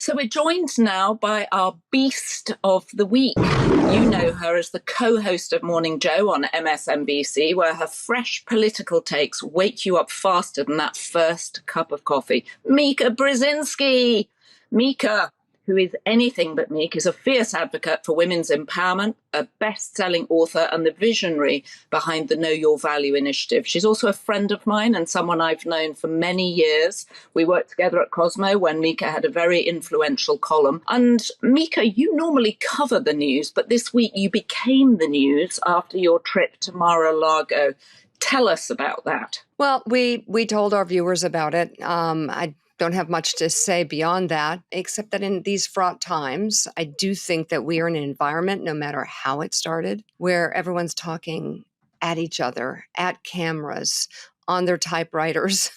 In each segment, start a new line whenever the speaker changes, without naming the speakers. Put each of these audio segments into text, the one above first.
So we're joined now by our beast of the week. You know her as the co-host of Morning Joe on MSNBC, where her fresh political takes wake you up faster than that first cup of coffee. Mika Brzezinski. Mika, who is anything but meek, is a fierce advocate for women's empowerment, a best-selling author, and the visionary behind the Know Your Value initiative. She's also a friend of mine and someone I've known for many years. We worked together at Cosmo when Mika had a very influential column. And Mika, you normally cover the news, but this week you became the news after your trip to Mar-a-Lago. Tell us about that.
Well, we told our viewers about it. I don't have much to say beyond that, except that in these fraught times, I do think that we are in an environment, no matter how it started, where everyone's talking at each other, at cameras, on their typewriters.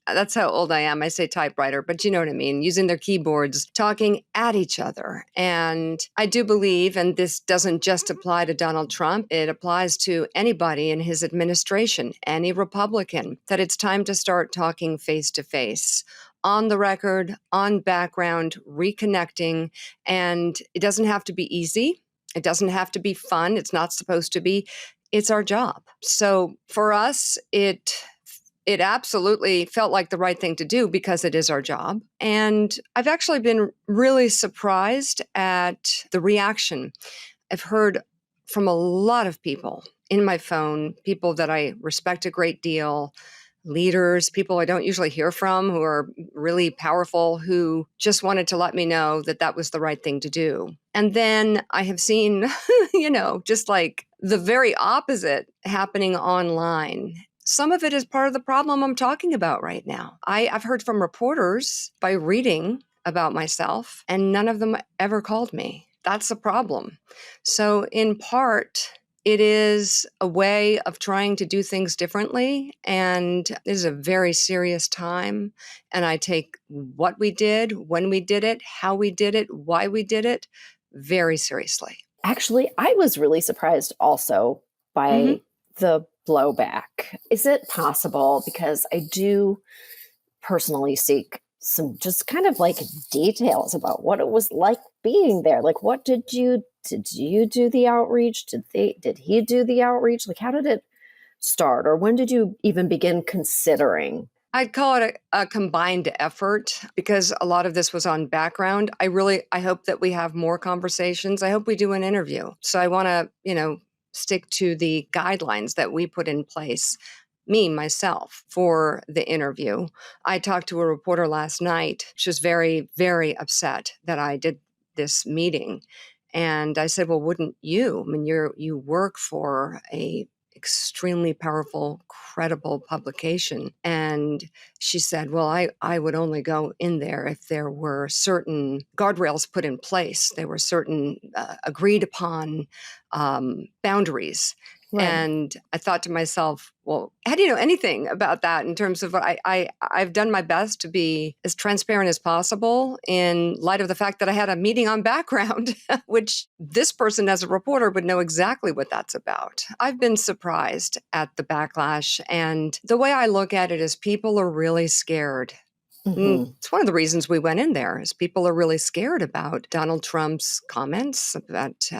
That's how old I am. I say typewriter, but you know what I mean, using their keyboards, talking at each other. And I do believe, and this doesn't just apply to Donald Trump, it applies to anybody in his administration, any Republican, that it's time to start talking face to face, on the record, on background, reconnecting. And it doesn't have to be easy. It doesn't have to be fun. It's not supposed to be. It's our job. So for us, it absolutely felt like the right thing to do because it is our job. And I've actually been really surprised at the reaction. I've heard from a lot of people in my phone, people that I respect a great deal, leaders, people I don't usually hear from who are really powerful, who just wanted to let me know that that was the right thing to do. And then I have seen, just like the very opposite happening online. Some of it is part of the problem I'm talking about right now. I've heard from reporters by reading about myself, and none of them ever called me. That's a problem. So in part, it is a way of trying to do things differently, and this is a very serious time. And I take what we did, when we did it, how we did it, why we did it, very seriously.
Actually, I was really surprised also by the blowback. Is it possible, because I do personally seek some just kind of like details about what it was like being there? Like, what did you do the outreach? Did he do the outreach? Like, how did it start? Or when did you even begin considering?
I'd call it a combined effort because a lot of this was on background. I hope that we have more conversations. I hope we do an interview. So I want to, stick to the guidelines that we put in place, myself, for the interview. I talked to a reporter last night. She was very, very upset that I did this meeting. And I said, well, wouldn't you? I mean, you work for a extremely powerful, credible publication. And she said, well, I would only go in there if there were certain guardrails put in place. There were certain agreed upon boundaries. Right. And I thought to myself, well, how do you know anything about that in terms of what I've done my best to be as transparent as possible in light of the fact that I had a meeting on background, which this person as a reporter would know exactly what that's about. I've been surprised at the backlash. And the way I look at it is people are really scared. It's one of the reasons we went in there is people are really scared about Donald Trump's comments about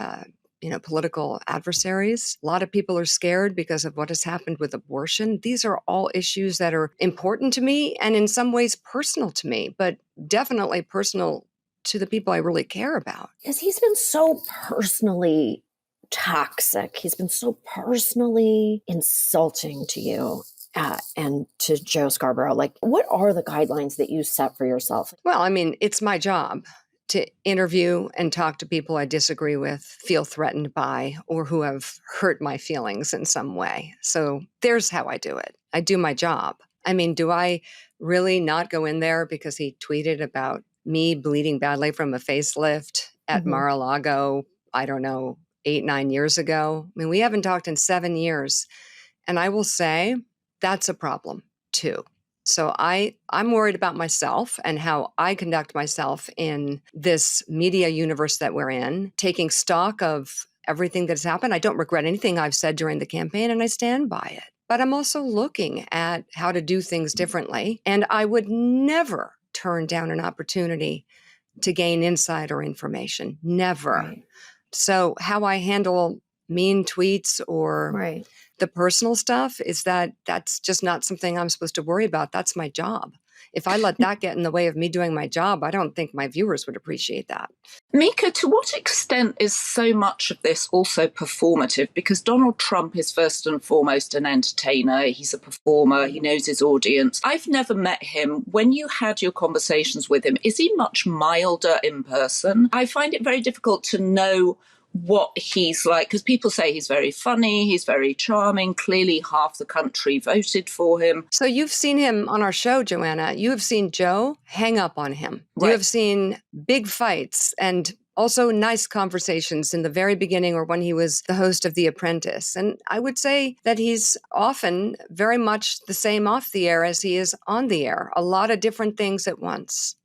political adversaries. A lot of people are scared because of what has happened with abortion. These are all issues that are important to me and in some ways personal to me, but definitely personal to the people I really care about.
Because he's been so personally toxic. He's been so personally insulting to you. And to Joe Scarborough. Like, what are the guidelines that you set for yourself?
Well, I mean, it's my job to interview and talk to people I disagree with, feel threatened by, or who have hurt my feelings in some way. So there's how I do it. I do my job. I mean, do I really not go in there because he tweeted about me bleeding badly from a facelift at Mar-a-Lago, I don't know, 8-9 years ago? I mean, we haven't talked in 7 years. And I will say that's a problem too. So I'm worried about myself and how I conduct myself in this media universe that we're in, taking stock of everything that's happened. I don't regret anything I've said during the campaign, and I stand by it. But I'm also looking at how to do things differently. And I would never turn down an opportunity to gain insider information. Never.
Right.
So how I handle mean tweets or
Right.
the personal stuff is that's just not something I'm supposed to worry about. That's my job. If I let that get in the way of me doing my job, I don't think my viewers would appreciate that.
Mika, to what extent is so much of this also performative? Because Donald Trump is first and foremost an entertainer. He's a performer. He knows his audience. I've never met him. When you had your conversations with him, is he much milder in person? I find it very difficult to know what he's like, because people say he's very funny, he's very charming. Clearly, half the country voted for him.
So you've seen him on our show, Joanna. You have seen Joe hang up on him.
Right.
You have seen big fights and also nice conversations in the very beginning or when he was the host of The Apprentice. And I would say that he's often very much the same off the air as he is on the air, a lot of different things at once.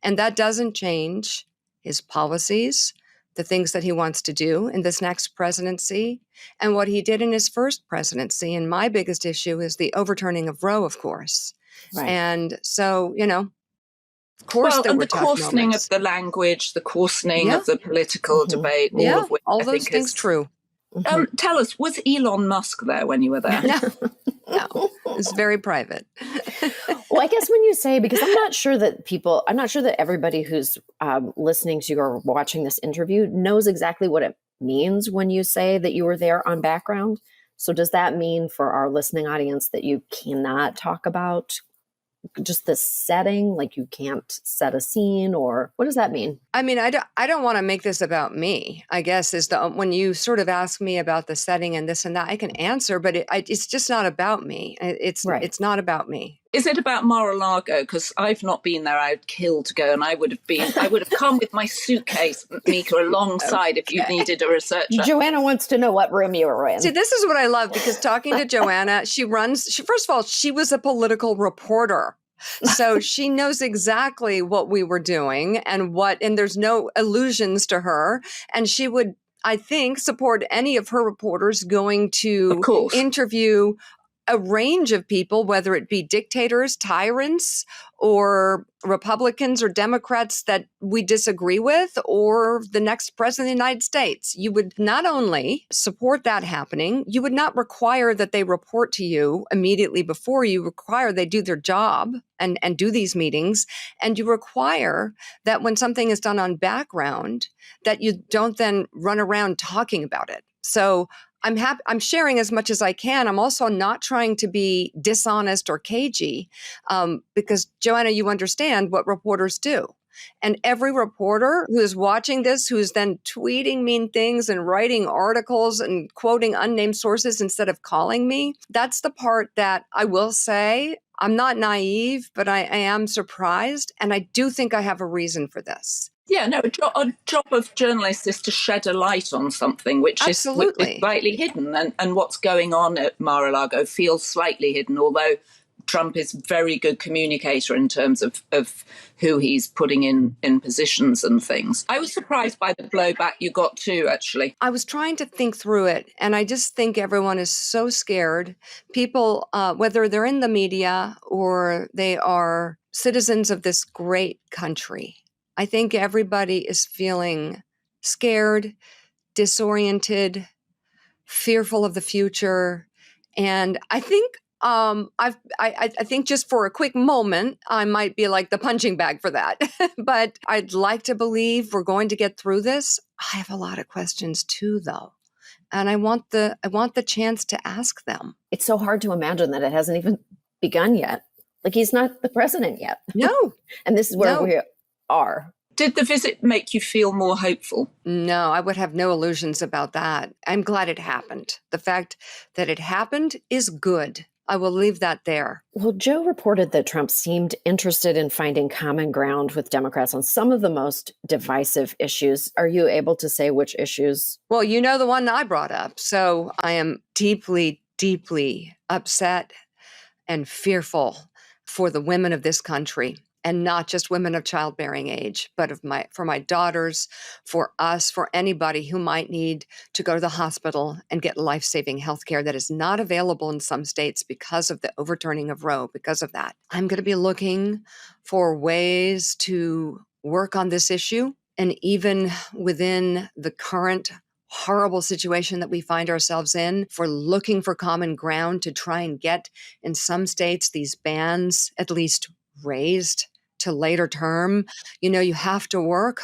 And that doesn't change his policies, the things that he wants to do in this next presidency, and what he did in his first presidency. And my biggest issue is the overturning of Roe, of course.
Right.
And so, of course, there
and
were
the
tough
coarsening
moments.
of the language, the coursening of the political debate, all of which
all
I
those
think
things
is
true.
Tell us, was Elon Musk there when you were there?
No, it's very private.
Well, I guess when you say, because I'm not sure that everybody who's listening to you or watching this interview knows exactly what it means when you say that you were there on background. So does that mean for our listening audience that you cannot talk about just the setting, like you can't set a scene, or what does that mean?
I mean, I don't want to make this about me, I guess, is when you sort of ask me about the setting and this and that, I can answer, but it's just not about me. It's not about me.
Is it about Mar-a-Lago? Because I've not been there. I'd kill to go, and I would have come with my suitcase, Mika, alongside if you needed a researcher.
Joanna wants to know what room you were in.
See, this is what I love, because talking to Joanna, first of all, she was a political reporter. So she knows exactly what we were doing and there's no illusions to her. And she would, I think, support any of her reporters going to interview a range of people, whether it be dictators, tyrants, or Republicans or Democrats that we disagree with, or the next president of the United States. You would not only support that happening, you would not require that they report to you immediately before. You require they do their job and do these meetings. And you require that when something is done on background, that you don't then run around talking about it. So I'm sharing as much as I can. I'm also not trying to be dishonest or cagey, because Joanna, you understand what reporters do. And every reporter who is watching this, who's then tweeting mean things and writing articles and quoting unnamed sources instead of calling me, that's the part that I will say, I'm not naive, but I am surprised. And I do think I have a reason for this.
Yeah, no, a job of journalists is to shed a light on something which is slightly hidden. And what's going on at Mar-a-Lago feels slightly hidden, although Trump is a very good communicator in terms of who he's putting in positions and things. I was surprised by the blowback you got too, actually.
I was trying to think through it, and I just think everyone is so scared. People, whether they're in the media or they are citizens of this great country, I think everybody is feeling scared, disoriented, fearful of the future. And I think I think just for a quick moment, I might be like the punching bag for that. But I'd like to believe we're going to get through this. I have a lot of questions too, though. And I want the chance to ask them.
It's so hard to imagine that it hasn't even begun yet. Like, he's not the president yet.
No.
And this is where we are.
Did the visit make you feel more hopeful?
No, I would have no illusions about that. I'm glad it happened. The fact that it happened is good. I will leave that there.
Well, Joe reported that Trump seemed interested in finding common ground with Democrats on some of the most divisive issues. Are you able to say which issues?
Well, you know the one I brought up. So I am deeply, deeply upset and fearful for the women of this country. And not just women of childbearing age, but for my daughters, for us, for anybody who might need to go to the hospital and get life-saving health care that is not available in some states because of the overturning of Roe, because of that. I'm going to be looking for ways to work on this issue. And even within the current horrible situation that we find ourselves in, for looking for common ground to try and get, in some states, these bans at least raised to later term, you have to work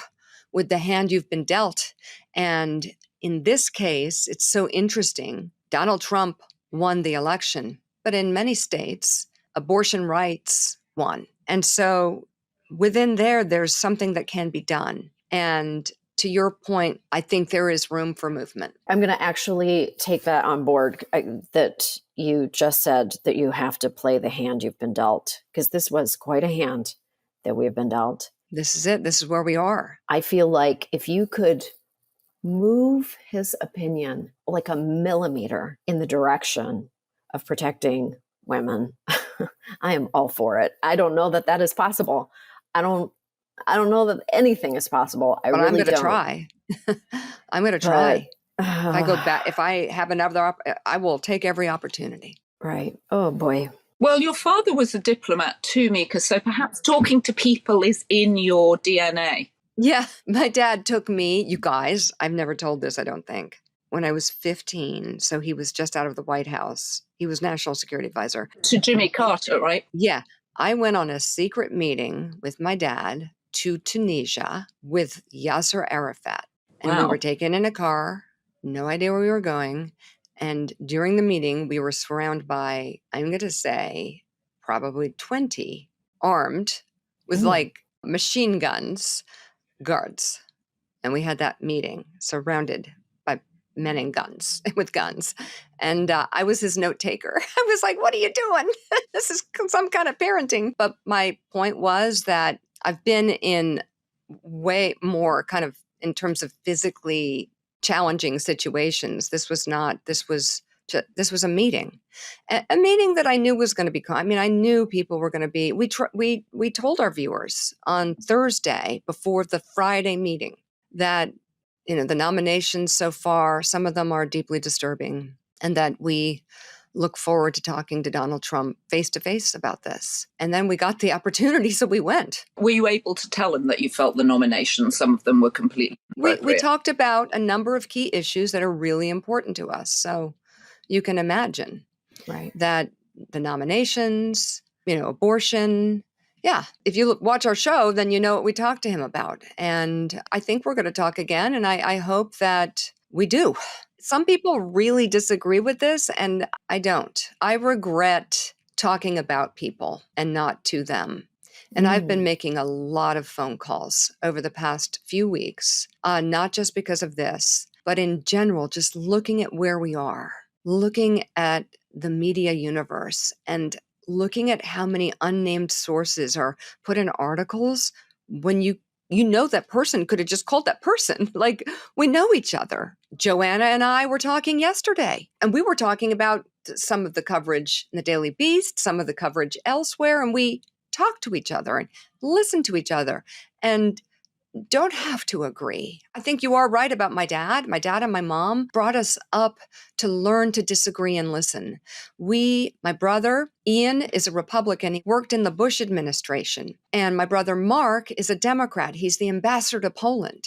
with the hand you've been dealt. And in this case, it's so interesting. Donald Trump won the election, but in many states, abortion rights won. And so within there's something that can be done. And to your point, I think there is room for movement.
I'm going to actually take that on board, that you just said that you have to play the hand you've been dealt, because this was quite a hand that we have been dealt.
This is it. This is where we are.
I feel like if you could move his opinion like a millimeter in the direction of protecting women, I am all for it. I don't know that is possible. I don't know that anything is possible.
But I'm going to try. I'm going to try. If I go back, if I have another, I will take every opportunity.
Right. Oh boy.
Well, your father was a diplomat too, Mika, so perhaps talking to people is in your DNA.
Yeah, my dad took me, you guys, I've never told this, I don't think, when I was 15. So he was just out of the White House. He was National Security Advisor.
To Jimmy Carter, right?
Yeah. I went on a secret meeting with my dad to Tunisia with Yasser Arafat. And we were taken in a car, no idea where we were going. And during the meeting, we were surrounded by, I'm going to say, probably 20 armed with like machine guns, guards. And we had that meeting surrounded by men in guns, with guns. And I was his note taker. I was like, what are you doing? This is some kind of parenting. But my point was that I've been in way more kind of in terms of physically challenging situations. This was a meeting, a meeting that I knew was going to be. I mean, I knew people were going to be. We told our viewers on Thursday before the Friday meeting that the nominations so far, some of them are deeply disturbing, and that we look forward to talking to Donald Trump face to face about this. And then we got the opportunity, so we went.
Were you able to tell him that you felt the nominations, some of them were completely inappropriate?
We talked about a number of key issues that are really important to us. So you can imagine that the nominations, abortion. Yeah. If you watch our show, then you know what we talked to him about. And I think we're going to talk again. And I hope that we do. Some people really disagree with this, and I don't. I regret talking about people and not to them. And I've been making a lot of phone calls over the past few weeks, not just because of this, but in general, just looking at where we are, looking at the media universe, and looking at how many unnamed sources are put in articles when you that person could have just called that person. Like, we know each other. Joanna and I were talking yesterday, and we were talking about some of the coverage in the Daily Beast, some of the coverage elsewhere, and we talk to each other and listen to each other and don't have to agree. I think you are right about my dad. My dad and my mom brought us up to learn to disagree and listen. My brother, Ian, is a Republican. He worked in the Bush administration. And my brother, Mark, is a Democrat. He's the ambassador to Poland.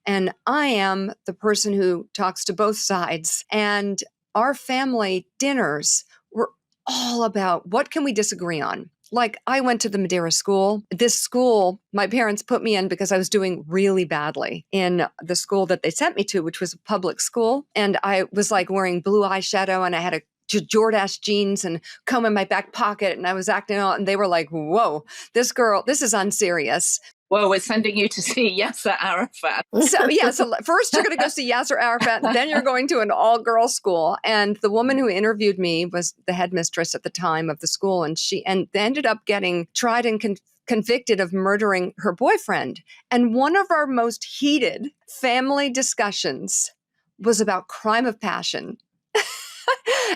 And I am the person who talks to both sides. And our family dinners were all about what can we disagree on? Like, I went to the Madeira school. This school, my parents put me in because I was doing really badly in the school that they sent me to, which was a public school. And I was like wearing blue eyeshadow, and I had a Jordache jeans and comb in my back pocket, and I was acting out, and they were like, whoa, this is unserious.
Well, we're sending you to see Yasser Arafat.
So first you're going to go see Yasser Arafat, and then you're going to an all-girls school. And the woman who interviewed me was the headmistress at the time of the school, and they ended up getting tried and convicted of murdering her boyfriend. And one of our most heated family discussions was about crime of passion.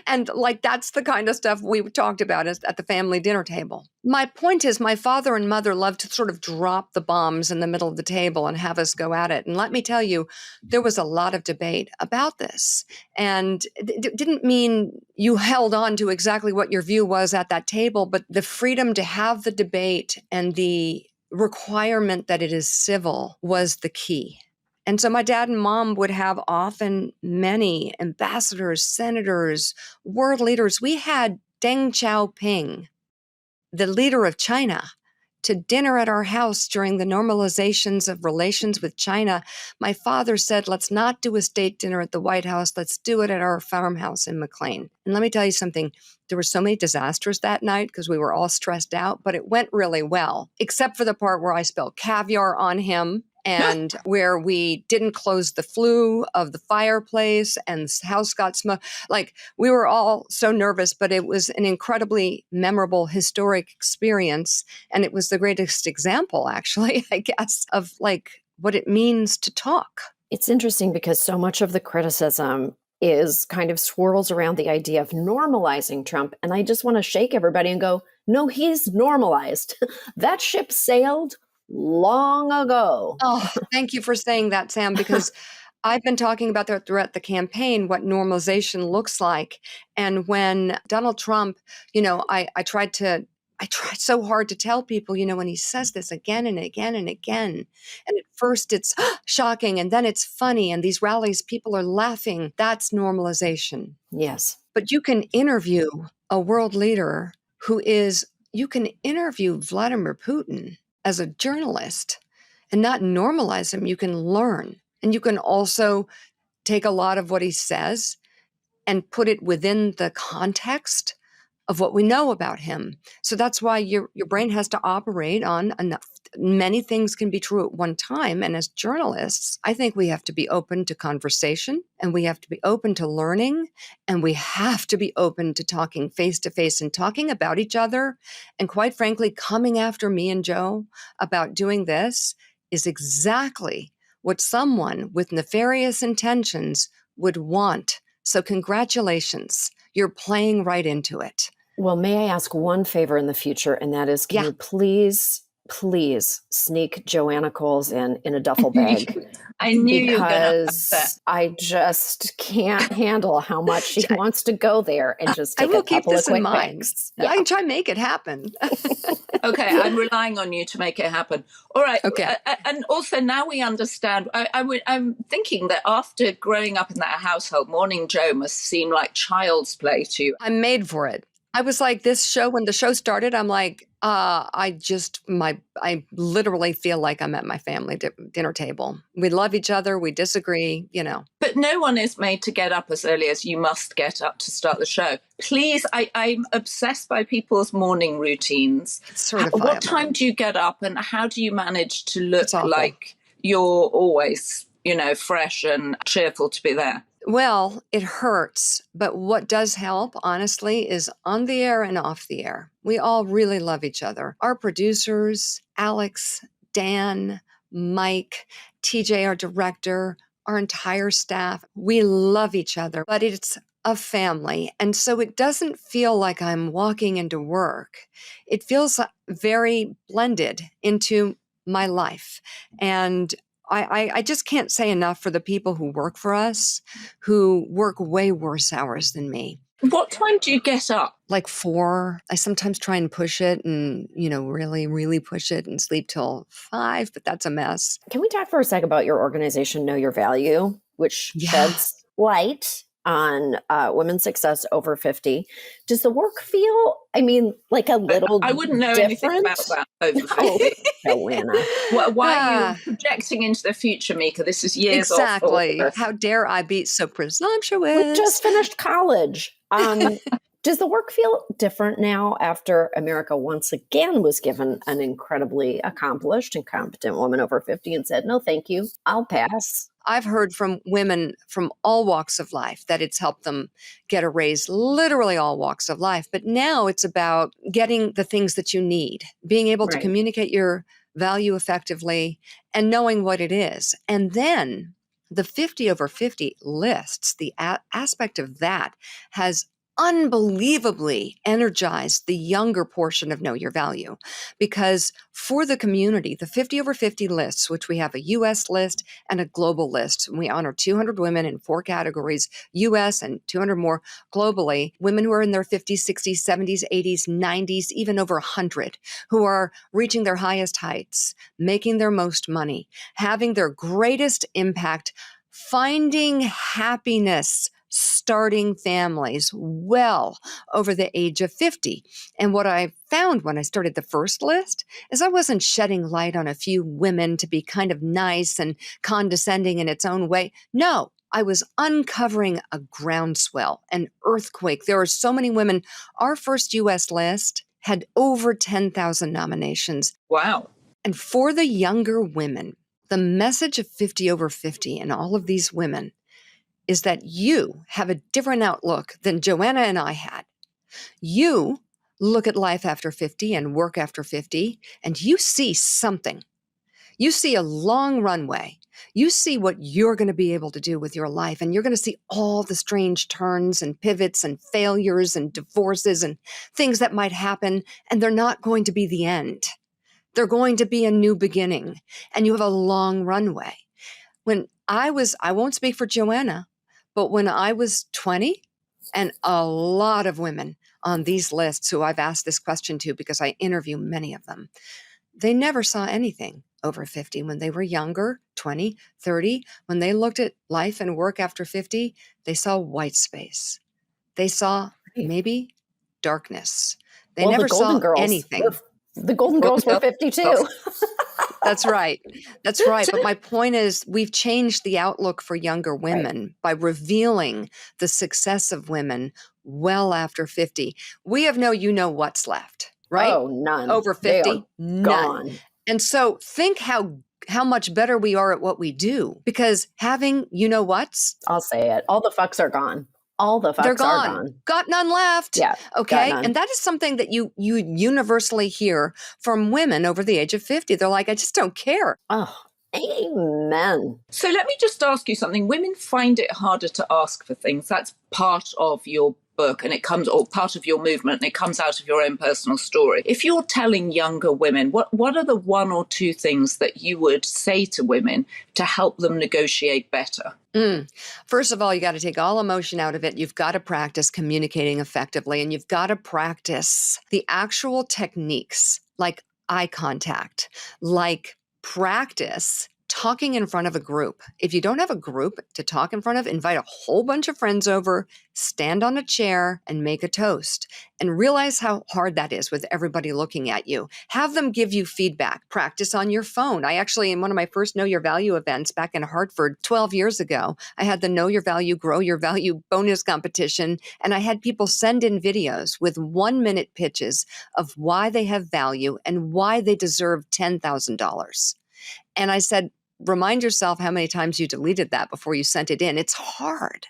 And like, that's the kind of stuff we talked about at the family dinner table. My point is, my father and mother loved to sort of drop the bombs in the middle of the table and have us go at it. And let me tell you, there was a lot of debate about this. And it didn't mean you held on to exactly what your view was at that table, but the freedom to have the debate and the requirement that it is civil was the key. And so my dad and mom would have often many ambassadors, senators, world leaders. We had Deng Xiaoping, the leader of China, to dinner at our house during the normalizations of relations with China. My father said, let's not do a state dinner at the White House. Let's do it at our farmhouse in McLean. And let me tell you something. There were so many disasters that night because we were all stressed out, but it went really well, except for the part where I spilled caviar on him and where we didn't close the flue of the fireplace and the house got smoked. Like, we were all so nervous, but it was an incredibly memorable, historic experience. And it was the greatest example, actually, I guess, of like what it means to talk.
It's interesting because so much of the criticism is kind of swirls around the idea of normalizing Trump. And I just want to shake everybody and go, no, he's normalized. That ship sailed long ago.
Oh, thank you for saying that, Sam, because I've been talking about that throughout the campaign, what normalization looks like. And when Donald Trump, I tried so hard to tell people, when he says this again and again and again, and at first it's shocking and then it's funny. And these rallies, people are laughing. That's normalization.
Yes.
But you can interview a world leader you can interview Vladimir Putin as a journalist and not normalize him. You can learn. And you can also take a lot of what he says and put it within the context of what we know about him. So that's why your brain has to operate on enough. Many things can be true at one time. And as journalists, I think we have to be open to conversation, and we have to be open to learning, and we have to be open to talking face to face and talking about each other. And quite frankly, coming after me and Joe about doing this is exactly what someone with nefarious intentions would want. So congratulations, you're playing right into it.
Well, may I ask one favor in the future? And that is, can you please sneak Joanna Coles in a duffel bag?
I knew you were going to have that.
I just can't handle how much she wants to go there and just take a couple of quick pics.
Yeah. I can try and make it happen.
Okay, I'm relying on you to make it happen. All right.
Okay.
And also now we understand. I'm thinking that after growing up in that household, Morning Joe must seem like child's play to you.
I'm made for it. I was like, this show, when the show started, I'm like, I literally feel like I'm at my family dinner table. We love each other. We disagree,
But no one is made to get up as early as you must get up to start the show. Please, I'm obsessed by people's morning routines. What time do you get up, and how do you manage to look like you're always, fresh and cheerful to be there?
Well, it hurts, but what does help, honestly, is on the air and off the air. We all really love each other. Our producers, Alex, Dan, Mike, TJ, our director, our entire staff, we love each other, but it's a family. And so it doesn't feel like I'm walking into work. It feels very blended into my life. And I just can't say enough for the people who work for us, who work way worse hours than me.
What time do you get up?
Like 4. I sometimes try and push it and, really, really push it and sleep till 5, but that's a mess.
Can we talk for a second about your organization, Know Your Value, which sheds light on women's success over 50. Does the work feel, like a little
I wouldn't know
different?
anything about that over 50.
Joanna.
Why are you projecting into the future, Mika? This is years off.
Exactly. How dare I be so presumptuous?
We just finished college. Does the work feel different now after America once again was given an incredibly accomplished and competent woman over 50 and said, no, thank you, I'll pass?
I've heard from women from all walks of life that it's helped them get a raise, literally all walks of life. But now it's about getting the things that you need, being able to communicate your value effectively and knowing what it is. And then the 50 over 50 lists, the aspect of that has unbelievably energized the younger portion of Know Your Value, because for the community, the 50 over 50 lists, which we have a US list and a global list, and we honor 200 women in 4 categories, US and 200 more globally, women who are in their 50s, 60s, 70s, 80s, 90s, even over 100, who are reaching their highest heights, making their most money, having their greatest impact, finding happiness, starting families well over the age of 50. And what I found when I started the first list is I wasn't shedding light on a few women to be kind of nice and condescending in its own way. No, I was uncovering a groundswell, an earthquake. There are so many women. Our first US list had over 10,000 nominations.
Wow.
And for the younger women, the message of 50 over 50 and all of these women is that you have a different outlook than Joanna and I had. You look at life after 50 and work after 50, and you see something. You see a long runway. You see what you're going to be able to do with your life, and you're going to see all the strange turns and pivots and failures and divorces and things that might happen, and they're not going to be the end. They're going to be a new beginning, and you have a long runway. When I won't speak for Joanna, but when I was 20, and a lot of women on these lists who I've asked this question to because I interview many of them, they never saw anything over 50. When they were younger, 20, 30, when they looked at life and work after 50, they saw white space. They saw maybe darkness. They never saw anything.
The Golden Girls were 52.
That's right. That's right. But my point is, we've changed the outlook for younger women by revealing the success of women well after 50. We have no you-know-what's left, right?
Oh, none.
Over 50? None.
Gone.
And so think how much better we are at what we do, because having you-know-what's.
I'll say it. All the fucks are gone. All the fucks
They're gone.
are gone.
Got none left.
Yeah.
Okay. And that is something that you universally hear from women over the age of 50. They're like, I just don't care.
Oh, amen.
So let me just ask you something. Women find it harder to ask for things. That's part of your book, and it comes, or part of your movement, and it comes out of your own personal story. If you're telling younger women, what are the 1 or 2 things that you would say to women to help them negotiate better?
First of all, you got to take all emotion out of it. You've got to practice communicating effectively, and you've got to practice the actual techniques like eye contact, like practice talking in front of a group. If you don't have a group to talk in front of, invite a whole bunch of friends over, stand on a chair and make a toast, and realize how hard that is with everybody looking at you. Have them give you feedback. Practice on your phone. I actually, in one of my first Know Your Value events back in Hartford 12 years ago, I had the Know Your Value, Grow Your Value bonus competition, and I had people send in videos with 1-minute pitches of why they have value and why they deserve $10,000. And I said, remind yourself how many times you deleted that before you sent it in. It's hard.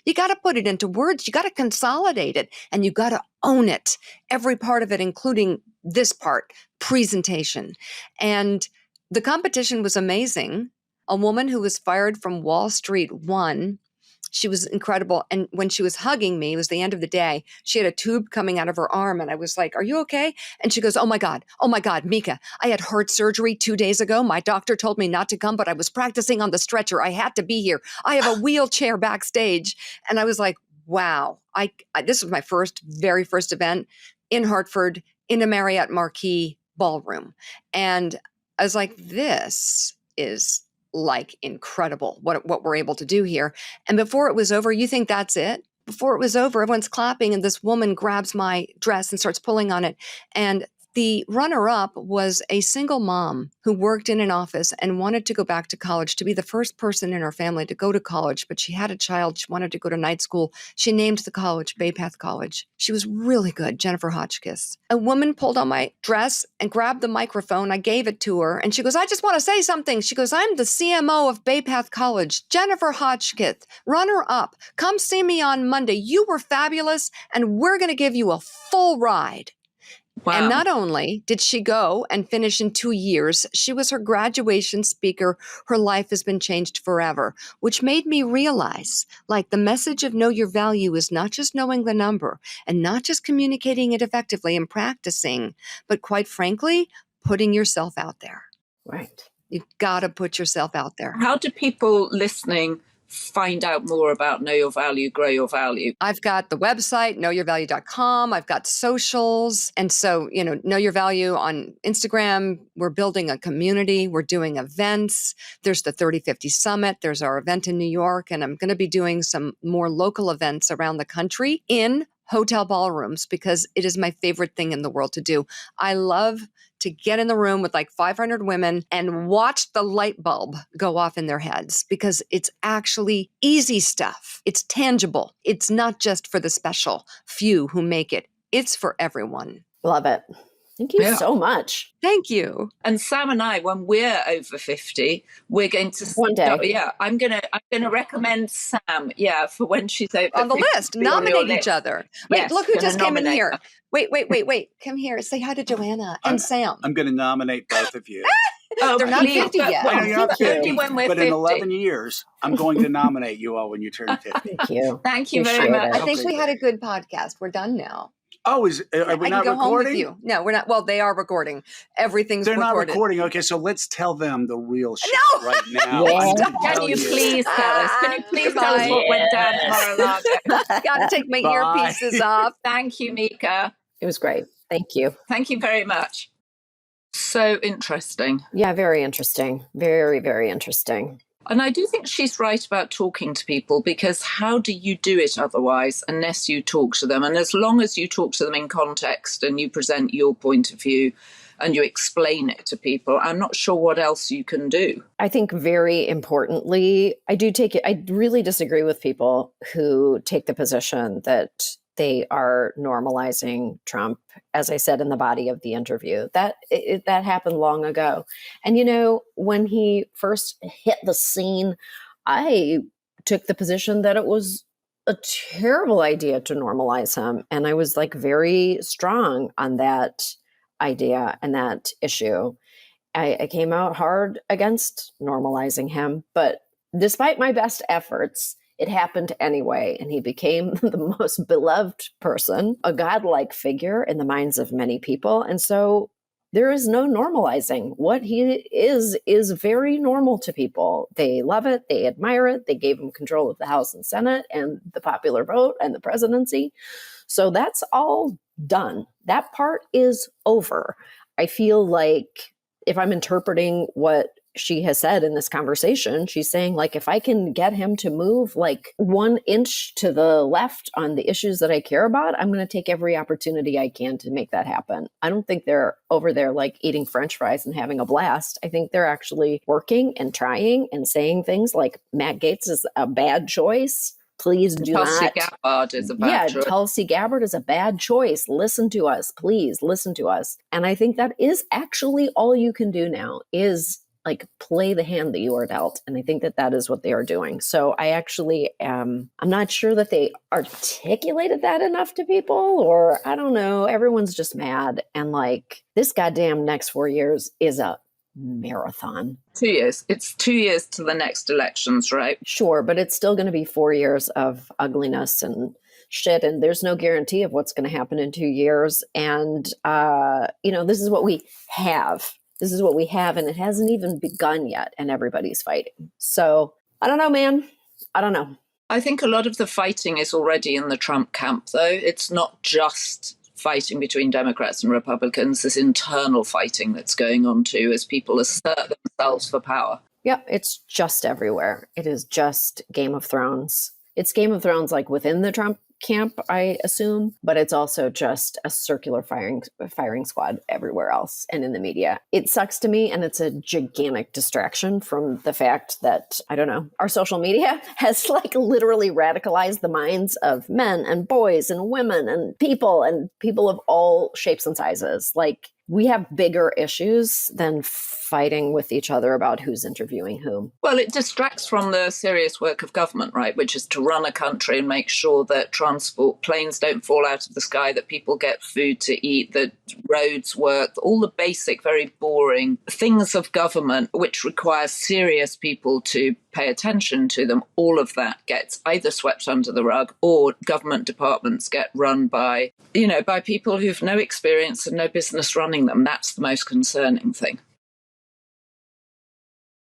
You got to put it into words. You got to consolidate it, and you got to own it. Every part of it, including this part, presentation. And the competition was amazing. A woman who was fired from Wall Street won. She was incredible. And when she was hugging me, it was the end of the day, she had a tube coming out of her arm. And I was like, are you okay? And she goes, oh my God, Mika, I had heart surgery 2 days ago. My doctor told me not to come, but I was practicing on the stretcher. I had to be here. I have a wheelchair backstage. And I was like, wow, this was my very first event in Hartford in a Marriott Marquis ballroom. And I was like, this is like incredible what we're able to do here. And before it was over, you think that's it? Before it was over, everyone's clapping, and this woman grabs my dress and starts pulling on it. And the runner-up was a single mom who worked in an office and wanted to go back to college, to be the first person in her family to go to college, but she had a child. She wanted to go to night school. She named the college Bay Path College. She was really good, Jennifer Hotchkiss. A woman pulled on my dress and grabbed the microphone. I gave it to her, and she goes, I just want to say something. She goes, I'm the CMO of Bay Path College, Jennifer Hotchkiss, runner-up. Come see me on Monday. You were fabulous, and we're going to give you a full ride.
Wow.
And not only did she go and finish in 2 years, she was her graduation speaker. Her life has been changed forever, which made me realize, like, the message of know your value is not just knowing the number and not just communicating it effectively and practicing, but quite frankly, putting yourself out there.
Right.
You've got to put yourself out there.
How do people listening find out more about Know Your Value, Grow Your Value?
I've got the website, knowyourvalue.com. I've got socials. And so, Know Your Value on Instagram. We're building a community. We're doing events. There's the 3050 Summit. There's our event in New York. And I'm going to be doing some more local events around the country in hotel ballrooms because it is my favorite thing in the world to do. I love to get in the room with like 500 women and watch the light bulb go off in their heads because it's actually easy stuff. It's tangible. It's not just for the special few who make it. It's for everyone.
Love it. Thank you so much.
Thank you.
And Sam and I, when we're over 50, we're going to
one day.
I'm gonna recommend Sam. Yeah, for when she's over
on the
50,
list. Nominate each other. Wait,
yes,
look who just came in here.
Her.
Wait. Come here. Say hi to Joanna and Sam.
I'm going to nominate both of you.
Oh,
they're not 50 yet.
I know you're not 50,
when we're
but
50.
in 11 years, I'm going to nominate you all when you turn 50.
Thank you.
Thank you very much.
I think we had a good podcast. We're done now.
Oh, are we not
go
recording?
Home with you. No, we're not. Well, they are recording. Everything's
They're
recorded.
not recording. Okay, so let's tell them the real shit right now.
Yeah.
Can you please tell us? Can you please tell us what went down at Mar-a-Lago?
Got to take my earpieces off.
Thank you, Mika.
It was great. Thank you.
Thank you very much. So interesting.
Yeah, very interesting. Very, very interesting.
And I do think she's right about talking to people because how do you do it otherwise unless you talk to them? And as long as you talk to them in context and you present your point of view and you explain it to people, I'm not sure what else you can do.
I think very importantly, I really disagree with people who take the position that they are normalizing Trump, as I said in the body of the interview. That happened long ago. And, when he first hit the scene, I took the position that it was a terrible idea to normalize him. And I was like very strong on that idea and that issue. I came out hard against normalizing him, but despite my best efforts, it happened anyway, and he became the most beloved person, a godlike figure in the minds of many people. And so there is no normalizing. What he is very normal to people. They love it. They admire it. They gave him control of the House and Senate and the popular vote and the presidency. So that's all done. That part is over. I feel like if I'm interpreting what she has said in this conversation, she's saying, like, if I can get him to move like 1 inch to the left on the issues that I care about, I'm going to take every opportunity I can to make that happen. I don't think they're over there like eating French fries and having a blast. I think they're actually working and trying and saying things like Matt Gaetz is a bad choice. Please do
Tulsi
not.
Gabbard is a bad choice.
Tulsi Gabbard is a bad choice. Listen to us. Please listen to us. And I think that is actually all you can do now is like play the hand that you are dealt. And I think that is what they are doing. So I actually I'm not sure that they articulated that enough to people, or I don't know. Everyone's just mad. And like this goddamn next 4 years is a marathon.
2 years. It's 2 years to the next elections, right?
Sure, but it's still going to be 4 years of ugliness and shit, and there's no guarantee of what's going to happen in 2 years. And this is what we have. This is what we have, and it hasn't even begun yet, and everybody's fighting. So I don't know, man. I don't know.
I think a lot of the fighting is already in the Trump camp, though. It's not just fighting between Democrats and Republicans. There's internal fighting that's going on too as people assert themselves for power.
Yeah, it's just everywhere. It is just Game of Thrones. It's Game of Thrones like within the Trump camp, I assume, but it's also just a circular firing squad everywhere else and in the media. It sucks to me, and it's a gigantic distraction from the fact that, I don't know, our social media has like literally radicalized the minds of men and boys and women and people of all shapes and sizes. Like we have bigger issues than fighting with each other about who's interviewing whom.
Well, it distracts from the serious work of government, right, which is to run a country and make sure that planes don't fall out of the sky, that people get food to eat, that roads work, all the basic, very boring things of government, which require serious people to pay attention to them. All of that gets either swept under the rug, or government departments get run by people who've no experience and no business running them. That's the most concerning thing.